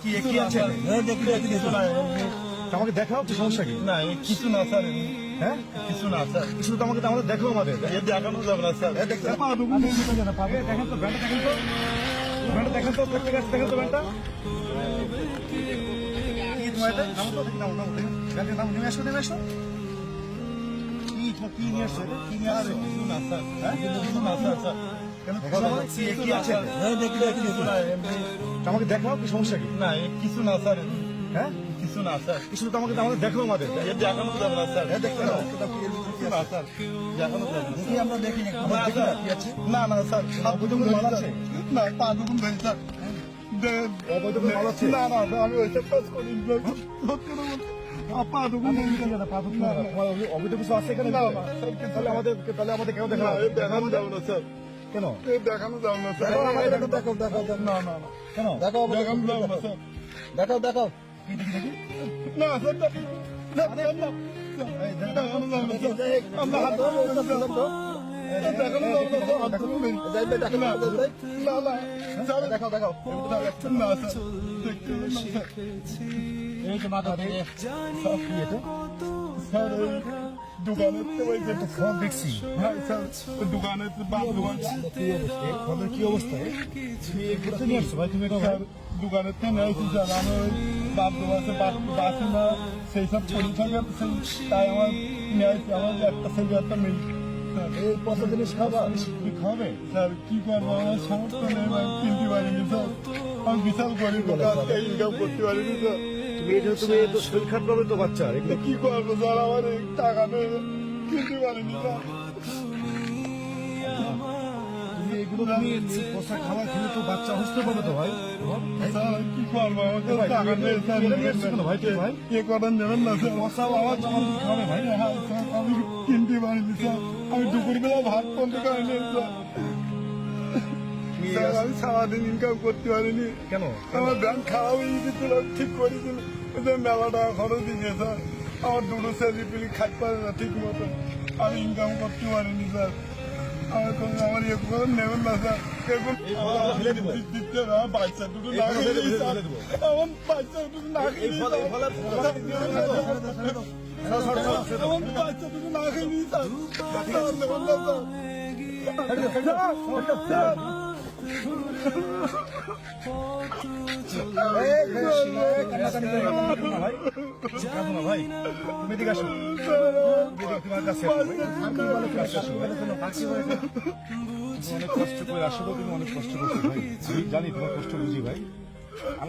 কি আছে? আমাকে দেখাও তো, সমস্যা কি? না কিছু না স্যার, হ্যাঁ কিছু না স্যার, কিছু তো আমাকে আমাদের দেখাও আমাদের। দেখানো যাবে না স্যার। দেখেন তো ব্যান্ডটা দেখেন তো, ব্যান্ডটা দেখেন তো, প্রত্যেক আছে দেখেন তো ব্যান্ডটা। কি তোমার এটা? নামো তো, নামো নামো, ব্যান্ডের নাম নেমে আসো, নেমে আসো। কি নিয়ে আসছো এটা? কি নিয়ে আসছো? কিছু না স্যার, হ্যাঁ? কিছু না স্যার, স্যার। কেন কি আছে? আমাকে দেখাও, কি সমস্যা কি? না কিছু না স্যার, হ্যাঁ কিছু না স্যার, কিছু তো আমাকে আমাদের দেখাও আমাদের। দেখানো যাবে না স্যার। দেখতে দাও। কিছু না স্যার, দেখানো যাবে না। দেখি আমরা দেখি না, না দেখি না স্যার, কি আছে। না না স্যার, অবৈধ কোনো মাল আছে? না পা দুগুণ ধরি স্যার। অবৈধ কোনো মাল আছে? না না আমি ওইসব কাজ করি না। সত্যি কথা বলছি, পা দুগুণ ধরি স্যার। অবৈধ কিছু আছে এখানে? না, না, তাহলে আমাদের কেন দেখা দেখানো যাবে না স্যার, কেন? দেখানো যাবে না স্যার। দেখাও না না না, কেন? দেখানো যাবে না স্যার। দেখাও কি দেখি দেখি। না স্যার, দেখানো যাবে না স্যার। আমরা হাত ধরে বলছি স্যার। দেখানো যাবে না স্যার, হাত ধরে বলছি। না, না, না, স্যার, দেখাও না স্যার, দেখতে হবে না স্যার। এই তো মাথা থেকে সব কি এটা? স্যার ওই দোকানের তো ওই যে ফোন দেখছি। হ্যাঁ স্যার, ওই দোকানের তো বাপ দোকান ফোনের কি অবস্থা? তুমি নিয়ে আসছো ভাই, তুমি এটা স্যার, দোকানের তো নিয়েছি স্যার। আমি ওই বাপ দোকানে বাসি না সেই সব পড়ে থাকে, তাই আমার নিয়েছি। আমার একটা ছেলে একটা মেয়ে স্যার। এই পচা জিনিস খাবা? কি খাবে স্যার? কি করবো, আমার সামর্থ্য নেই, আমি কিনতে পারিনি স্যার। আমি বিশাল গরিব লোক, ইনকাম করতে পারিনি স্যার। তুমি তো শরীর খারাপ হবে তো বাচ্চার, এগুলো কি করবো স্যার, আমার এই টাকা নেই, কিনতে পারিনি স্যার। এগুলো তুমি পচা খাবার খেলে তো বাচ্চা অসুস্থ পাবে তো ভাই। স্যার কি করবো, আমার কাছে ভাই, টাকা নেই স্যার। এটা নিয়ে এসছো কেন ভাই তুমি ভাই? কে করেন নেবেন না স্যার? পচা আমার জমা তুমি খাবে ভাই। হ্যাঁ স্যার, আমি কিনতে পারিনি স্যার। আমি দুপুরবেলা ভাত বন্ধ করিনি স্যার। স্যার আমি সারাদিন ইনকাম করতে পারিনি। কেন? আমার ব্যাংক খারাপ হয়ে গেছিল, ঠিক করেছিল, মেলা টাকা খরচ দিয়ে স্যার। আমার দুটো ছেলে পিলি খাইতে পারে না ঠিক মতো, আমি ইনকাম করতে পারিনি স্যার। আমার ইয়ে করে নেবেন না স্যার। এখন ফেলে দিব। দিতে না, বাচ্চা দুটো না ফেলে খেয়ে দেবো, স্যার। ফেলে দেবো। আমার বাচ্চা দুটো না খেয়ে স্যার। আমার বাচ্চা দুটো না খেয়ে স্যার। স্যার নেবেন না স্যার। ভাই তুমি এদিকে আসো, তোমার কাছে অনেক কষ্ট করে আসো, তুমি অনেক কষ্ট করছো ভাই, আমি জানি তোমার কষ্ট বুঝি ভাই।